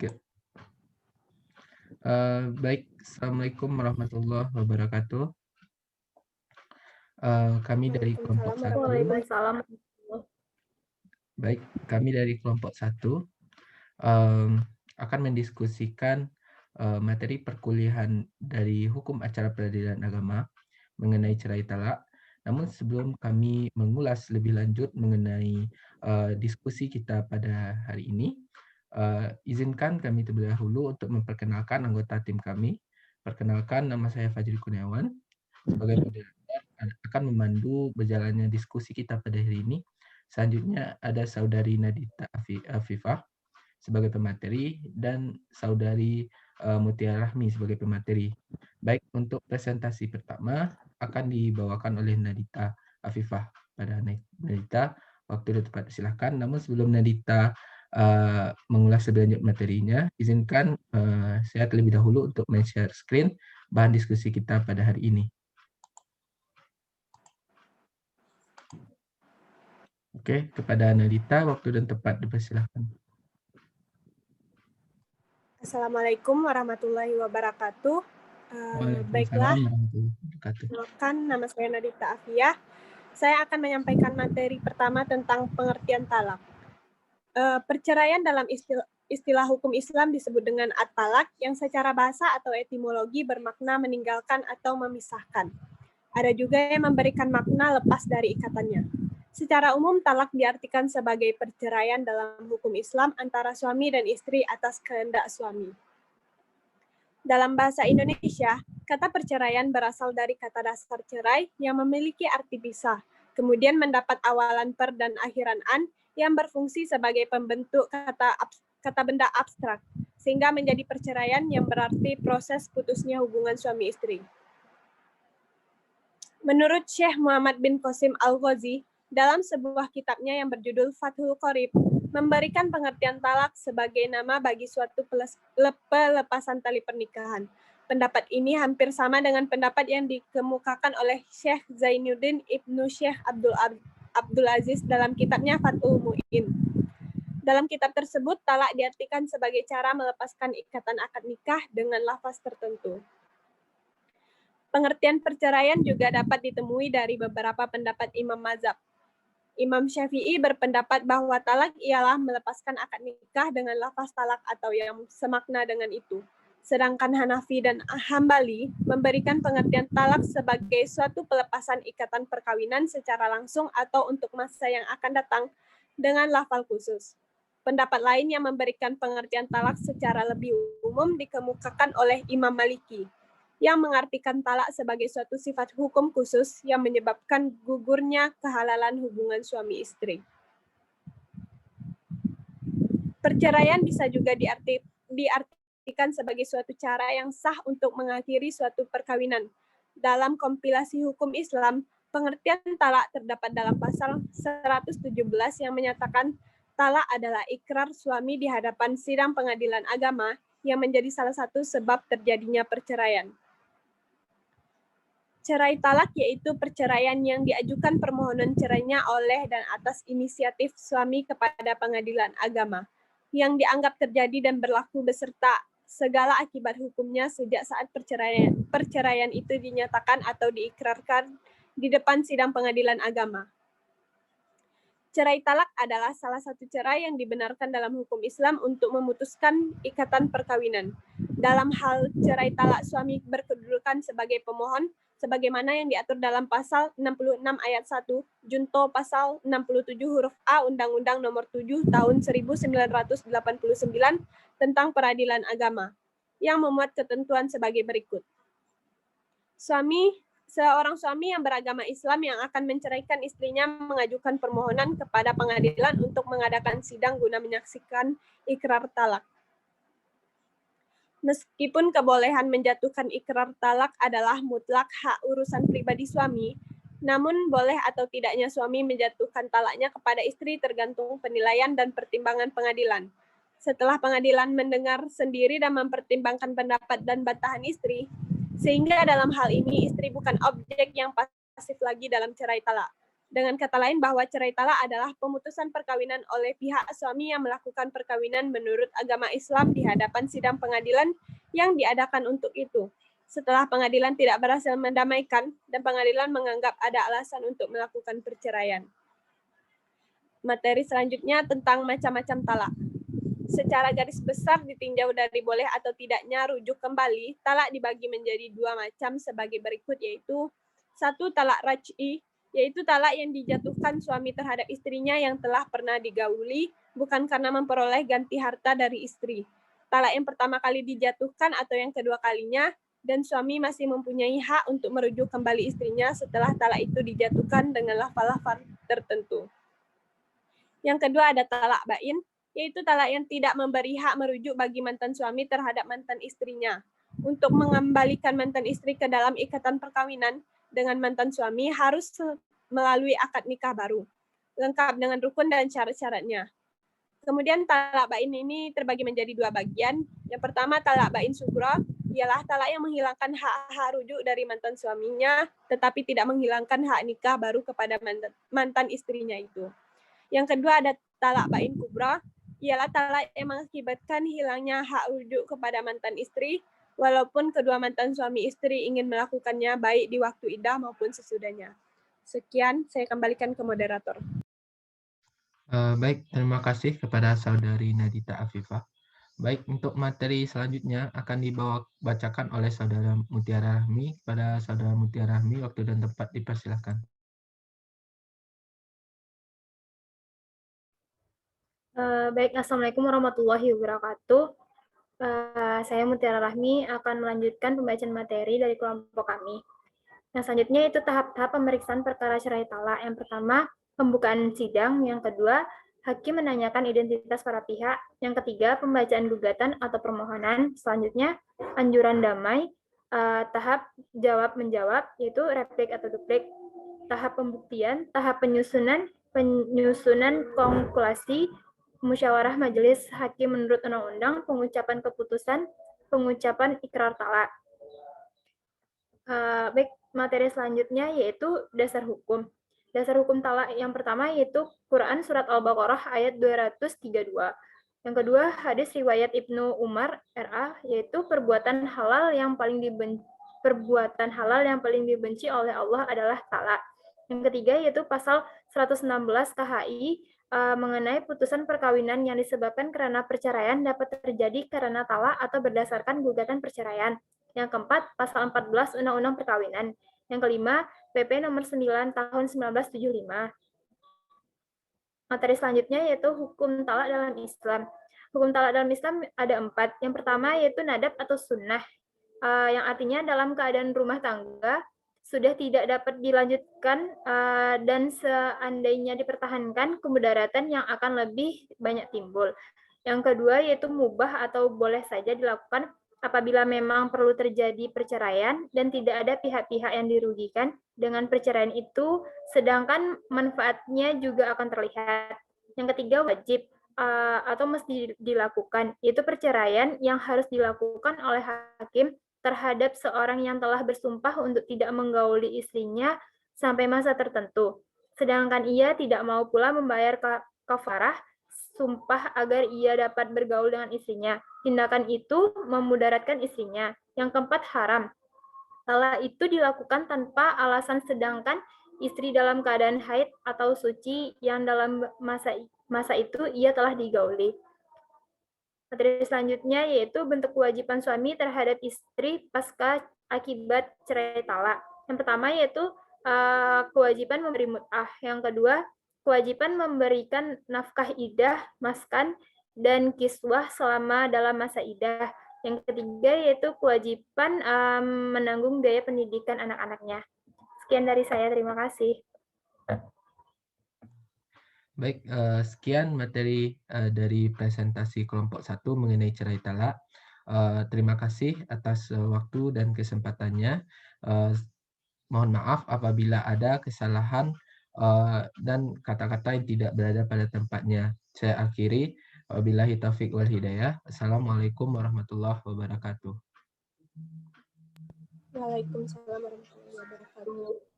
Oke. Baik, Assalamualaikum warahmatullahi wabarakatuh. Kami dari kelompok satu. Waalaikumsalam. Baik, kami dari kelompok 1 akan mendiskusikan materi perkuliahan dari Hukum Acara Peradilan Agama mengenai cerai talak. Namun sebelum kami mengulas lebih lanjut mengenai diskusi kita pada hari ini, izinkan kami terlebih dahulu untuk memperkenalkan anggota tim kami. Perkenalkan, nama saya Fajri Kurniawan. Sebagai moderator akan memandu berjalannya diskusi kita pada hari ini. Selanjutnya ada Saudari Nadita Afifah sebagai pemateri dan Saudari Mutiara Rahmi sebagai pemateri. Baik, untuk presentasi pertama akan dibawakan oleh Nadita Afifah. Pada Nadita, waktu sudah tepat, silakan. Namun sebelum Nadita mengulas lebih lanjut materinya, izinkan saya terlebih dahulu untuk men-share screen bahan diskusi kita pada hari ini. Oke, kepada Nadita, waktu dan tempat dipersilakan. Assalamualaikum warahmatullahi wabarakatuh. Baiklah, warahmatullahi wabarakatuh. perkenalkan, nama saya Nadita Afiyah. Saya akan menyampaikan materi pertama tentang pengertian talak. Perceraian dalam istilah hukum Islam disebut dengan at-talak yang secara bahasa atau etimologi bermakna meninggalkan atau memisahkan. Ada juga yang memberikan makna lepas dari ikatannya. Secara umum, talak diartikan sebagai perceraian dalam hukum Islam antara suami dan istri atas kehendak suami. Dalam bahasa Indonesia, kata perceraian berasal dari kata dasar cerai yang memiliki arti pisah, kemudian mendapat awalan per dan akhiran an yang berfungsi sebagai pembentuk kata benda abstrak, sehingga menjadi perceraian yang berarti proses putusnya hubungan suami istri. Menurut Syekh Muhammad bin Qasim Al-Ghazi, dalam sebuah kitabnya yang berjudul Fathul Qorib, memberikan pengertian talak sebagai nama bagi suatu pelepasan tali pernikahan. Pendapat ini hampir sama dengan pendapat yang dikemukakan oleh Syekh Zainuddin Ibnu Syekh Abdul Aziz dalam kitabnya Fathul Mu'in. Dalam kitab tersebut, talak diartikan sebagai cara melepaskan ikatan akad nikah dengan lafaz tertentu. Pengertian perceraian juga dapat ditemui dari beberapa pendapat imam mazhab. Imam Syafi'i berpendapat bahwa talak ialah melepaskan akad nikah dengan lafaz talak atau yang semakna dengan itu. Sedangkan Hanafi dan Hambali memberikan pengertian talak sebagai suatu pelepasan ikatan perkawinan secara langsung atau untuk masa yang akan datang dengan lafal khusus. Pendapat lain yang memberikan pengertian talak secara lebih umum dikemukakan oleh Imam Maliki, yang mengartikan talak sebagai suatu sifat hukum khusus yang menyebabkan gugurnya kehalalan hubungan suami istri. Perceraian bisa juga diartikan sebagai suatu cara yang sah untuk mengakhiri suatu perkawinan. Dalam kompilasi hukum Islam, pengertian talak terdapat dalam pasal 117 yang menyatakan talak adalah ikrar suami di hadapan sidang pengadilan agama yang menjadi salah satu sebab terjadinya perceraian. Cerai talak yaitu perceraian yang diajukan permohonan cerainya oleh dan atas inisiatif suami kepada pengadilan agama, yang dianggap terjadi dan berlaku beserta segala akibat hukumnya sejak saat perceraian itu dinyatakan atau diikrarkan di depan sidang pengadilan agama. Cerai talak adalah salah satu cerai yang dibenarkan dalam hukum Islam untuk memutuskan ikatan perkawinan. Dalam hal cerai talak, suami berkedudukan sebagai pemohon, sebagaimana yang diatur dalam pasal 66 ayat 1, junto pasal 67 huruf A Undang-Undang Nomor 7 Tahun 1989 tentang Peradilan Agama, yang memuat ketentuan sebagai berikut. Seorang suami yang beragama Islam yang akan menceraikan istrinya mengajukan permohonan kepada pengadilan untuk mengadakan sidang guna menyaksikan ikrar talak. Meskipun kebolehan menjatuhkan ikrar talak adalah mutlak hak urusan pribadi suami, namun boleh atau tidaknya suami menjatuhkan talaknya kepada istri tergantung penilaian dan pertimbangan pengadilan. Setelah pengadilan mendengar sendiri dan mempertimbangkan pendapat dan bantahan istri, sehingga dalam hal ini istri bukan objek yang pasif lagi dalam cerai talak. Dengan kata lain bahwa cerai talak adalah pemutusan perkawinan oleh pihak suami yang melakukan perkawinan menurut agama Islam di hadapan sidang pengadilan yang diadakan untuk itu. Setelah pengadilan tidak berhasil mendamaikan dan pengadilan menganggap ada alasan untuk melakukan perceraian. Materi selanjutnya tentang macam-macam talak. Secara garis besar ditinjau dari boleh atau tidaknya rujuk kembali, talak dibagi menjadi dua macam sebagai berikut, yaitu satu, talak raj'i, yaitu talak yang dijatuhkan suami terhadap istrinya yang telah pernah digauli, bukan karena memperoleh ganti harta dari istri. Talak yang pertama kali dijatuhkan atau yang kedua kalinya, dan suami masih mempunyai hak untuk merujuk kembali istrinya setelah talak itu dijatuhkan dengan lafal-lafal tertentu. Yang kedua ada talak bain, yaitu talak yang tidak memberi hak merujuk bagi mantan suami terhadap mantan istrinya. Untuk mengembalikan mantan istri ke dalam ikatan perkawinan dengan mantan suami harus melalui akad nikah baru, lengkap dengan rukun dan syarat-syaratnya. Kemudian talak bain ini terbagi menjadi dua bagian. Yang pertama talak bain sughra, ialah talak yang menghilangkan hak rujuk dari mantan suaminya, tetapi tidak menghilangkan hak nikah baru kepada mantan istrinya itu. Yang kedua ada talak bain kubra, ialah talak yang mengakibatkan hilangnya hak rujuk kepada mantan istri, walaupun kedua mantan suami istri ingin melakukannya baik di waktu iddah maupun sesudahnya. Sekian, saya kembalikan ke moderator. Baik, terima kasih kepada Saudari Nadita Afifah. Baik, untuk materi selanjutnya akan dibacakan oleh Saudara Mutiara Rahmi. Pada Saudara Mutiara Rahmi, waktu dan tempat dipersilahkan. Baik, Assalamualaikum warahmatullahi wabarakatuh. Saya Mutiara Rahmi akan melanjutkan pembacaan materi dari kelompok kami. Yang selanjutnya itu tahap-tahap pemeriksaan perkara cerai talak. Yang pertama, pembukaan sidang. Yang kedua, hakim menanyakan identitas para pihak. Yang ketiga, pembacaan gugatan atau permohonan. Selanjutnya, anjuran damai. Tahap jawab-menjawab, yaitu replik atau duplik. Tahap pembuktian, tahap penyusunan konkulasi, musyawarah majelis hakim menurut undang-undang, pengucapan keputusan, pengucapan ikrar talak. Baik, materi selanjutnya yaitu dasar hukum. Dasar hukum talak yang pertama yaitu Quran Surat Al-Baqarah ayat 232. Yang kedua, hadis riwayat Ibnu Umar RA, yaitu perbuatan halal yang paling dibenci oleh Allah adalah talak. Yang ketiga yaitu pasal 116 KHI mengenai putusan perkawinan yang disebabkan karena perceraian dapat terjadi karena talak atau berdasarkan gugatan perceraian. Yang keempat, pasal 14 Undang-Undang Perkawinan. Yang kelima, PP nomor 9 tahun 1975. Materi selanjutnya yaitu hukum talak dalam Islam. Hukum talak dalam Islam ada 4. Yang pertama yaitu nadab atau sunnah, yang artinya dalam keadaan rumah tangga sudah tidak dapat dilanjutkan dan seandainya dipertahankan, kemudaratan yang akan lebih banyak timbul. Yang kedua yaitu mubah atau boleh saja dilakukan apabila memang perlu terjadi perceraian dan tidak ada pihak-pihak yang dirugikan dengan perceraian itu, sedangkan manfaatnya juga akan terlihat. Yang ketiga wajib atau mesti dilakukan, yaitu perceraian yang harus dilakukan oleh hakim terhadap seorang yang telah bersumpah untuk tidak menggauli istrinya sampai masa tertentu. Sedangkan ia tidak mau pula membayar kafarah sumpah agar ia dapat bergaul dengan istrinya. Tindakan itu memudaratkan istrinya. Yang keempat, haram. Talak itu dilakukan tanpa alasan sedangkan istri dalam keadaan haid atau suci yang dalam masa itu ia telah digauli. Materi selanjutnya yaitu bentuk kewajiban suami terhadap istri pasca akibat cerai talak. Yang pertama yaitu kewajiban memberi mut'ah. Yang kedua, kewajiban memberikan nafkah iddah, maskan, dan kiswah selama dalam masa iddah. Yang ketiga yaitu kewajiban menanggung biaya pendidikan anak-anaknya. Sekian dari saya, terima kasih. Baik, sekian materi dari presentasi kelompok 1 mengenai cerai talak. Terima kasih atas waktu dan kesempatannya. Mohon maaf apabila ada kesalahan dan kata-kata yang tidak berada pada tempatnya. Saya akhiri. Wabillahi taufiq wal hidayah. Assalamualaikum warahmatullahi wabarakatuh. Waalaikumsalam warahmatullahi wabarakatuh.